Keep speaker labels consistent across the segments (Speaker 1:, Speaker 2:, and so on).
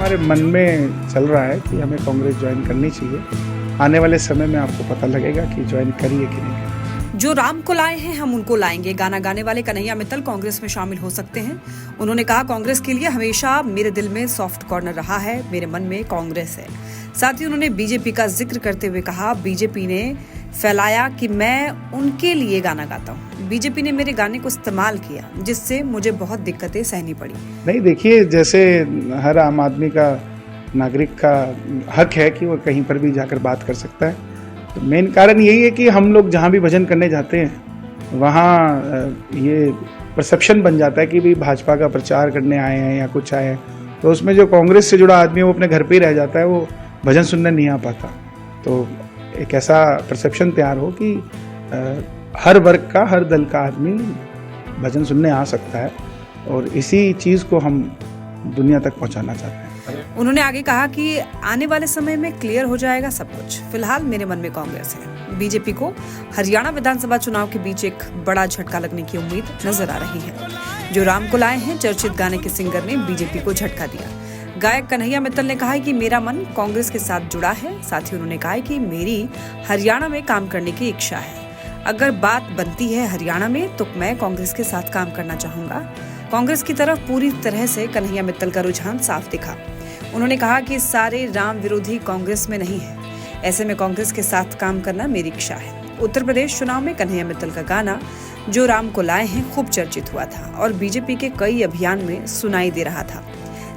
Speaker 1: हमारे मन में चल रहा है कि हमें कांग्रेस ज्वाइन करनी चाहिए। आने वाले समय में आपको पता लगेगा कि ज्वाइन करिए कि नहीं।
Speaker 2: जो राम को लाए हैं हम उनको लाएंगे, गाना गाने वाले कन्हैया मित्तल कांग्रेस में शामिल हो सकते हैं। उन्होंने कहा, कांग्रेस के लिए हमेशा मेरे दिल में सॉफ्ट कॉर्नर रहा है, मेरे मन में कांग्रेस है। साथ ही उन्होंने बीजेपी का जिक्र करते हुए कहा, बीजेपी ने फैलाया कि मैं उनके लिए गाना गाता हूँ। बीजेपी ने मेरे गाने को इस्तेमाल किया, जिससे मुझे बहुत दिक्कतें सहनी पड़ी।
Speaker 1: नहीं, देखिए, जैसे हर आम आदमी का, नागरिक का हक है कि वो कहीं पर भी जाकर बात कर सकता है। तो मेन कारण यही है कि हम लोग जहाँ भी भजन करने जाते हैं वहाँ ये परसेप्शन बन जाता है कि भाई भाजपा का प्रचार करने आए हैं या कुछ आए हैं, तो उसमें जो कांग्रेस से जुड़ा आदमी है वो अपने घर पे ही रह जाता है, वो भजन सुनने नहीं आ पाता। तो एक ऐसा परसेप्शन तैयार हो कि हर वर्ग का, हर दल का आदमी भजन सुनने आ सकता है, और इसी चीज़ को हम दुनिया तक पहुंचाना चाहते हैं।
Speaker 2: उन्होंने आगे कहा कि आने वाले समय में क्लियर हो जाएगा सब कुछ। फिलहाल मेरे मन में कांग्रेस है। बीजेपी को हरियाणा विधानसभा चुनाव के बीच एक बड़ा झटका लगने की उम्मीद नजर आ रही है। जो राम को लाए हैं चर्चित गाने के सिंगर ने बीजेपी को झटका दिया। गायक कन्हैया मित्तल ने कहा है कि मेरा मन कांग्रेस के साथ जुड़ा है। साथ ही उन्होंने कहा है कि मेरी हरियाणा में काम करने की इच्छा है। अगर बात बनती है हरियाणा में तो मैं कांग्रेस के साथ काम करना चाहूंगा। कांग्रेस की तरफ पूरी तरह से कन्हैया मित्तल का रुझान साफ दिखा। उन्होंने कहा कि सारे राम विरोधी कांग्रेस में नहीं है, ऐसे में कांग्रेस के साथ काम करना मेरी इच्छा है। उत्तर प्रदेश चुनाव में कन्हैया मित्तल का गाना जो राम को लाए हैं खूब चर्चित हुआ था और बीजेपी के कई अभियान में सुनाई दे रहा था।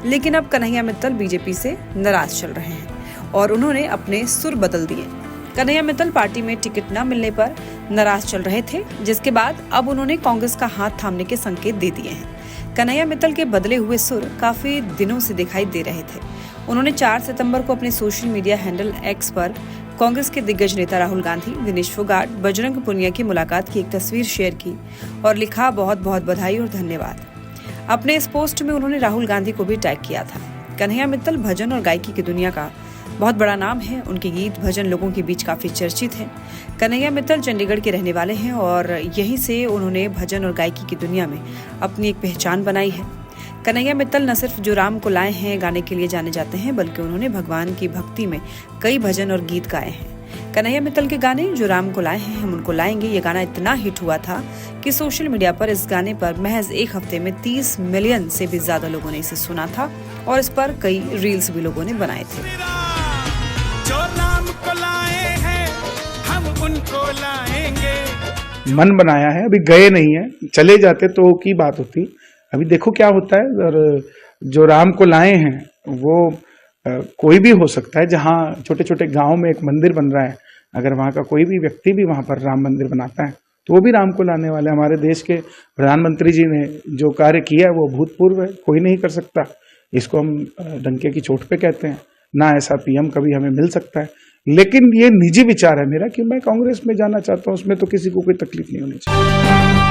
Speaker 2: लेकिन अब कन्हैया मित्तल बीजेपी से नाराज चल रहे हैं और उन्होंने अपने सुर बदल दिए। कन्हैया मित्तल पार्टी में टिकट न मिलने पर नाराज चल रहे थे, जिसके बाद अब उन्होंने कांग्रेस का हाथ थामने के संकेत दे दिए हैं। कन्हैया मित्तल के बदले हुए सुर काफी दिनों से दिखाई दे रहे थे। उन्होंने 4 सितंबर को अपने सोशल मीडिया हैंडल एक्स पर कांग्रेस के दिग्गज नेता राहुल गांधी, दिनेश फोगाट, बजरंग पुनिया की मुलाकात की एक तस्वीर शेयर की और लिखा, बहुत बहुत बधाई और धन्यवाद। अपने इस पोस्ट में उन्होंने राहुल गांधी को भी टैग किया था। कन्हैया मित्तल भजन और गायकी की दुनिया का बहुत बड़ा नाम है। उनके गीत भजन लोगों के बीच काफी चर्चित हैं। कन्हैया मित्तल चंडीगढ़ के रहने वाले हैं और यहीं से उन्होंने भजन और गायकी की दुनिया में अपनी एक पहचान बनाई है। कन्हैया मित्तल न सिर्फ जो राम को लाए हैं गाने के लिए जाने जाते हैं, बल्कि उन्होंने भगवान की भक्ति में कई भजन और गीत गाए हैं। कन्हैया मित्तल के गाने जो राम को लाए हैं हम उनको लाएंगे, ये गाना इतना हिट हुआ था कि सोशल मीडिया पर इस गाने पर महज एक हफ्ते में 30 मिलियन से भी ज्यादा लोगों ने इसे सुना था और इस पर कई रील्स भी लोगों ने बनाए थे।
Speaker 3: जो राम को लाए हैं हम उनको लाएंगे।
Speaker 1: मन बनाया है, अभी गए नहीं है, चले जाते तो की बात होती। अभी देखो क्या होता है। और जो राम को लाए हैं वो कोई भी हो सकता है। जहाँ छोटे छोटे गांव में एक मंदिर बन रहा है, अगर वहाँ का कोई भी व्यक्ति भी वहाँ पर राम मंदिर बनाता है तो वो भी राम को लाने वाले। हमारे देश के प्रधानमंत्री जी ने जो कार्य किया है वो भूतपूर्व है, कोई नहीं कर सकता। इसको हम डंके की चोट पे कहते हैं ना, ऐसा पीएम कभी हमें मिल सकता है। लेकिन ये निजी विचार है मेरा कि मैं कांग्रेस में जाना चाहता हूँ, उसमें तो किसी को कोई तकलीफ नहीं होनी चाहिए।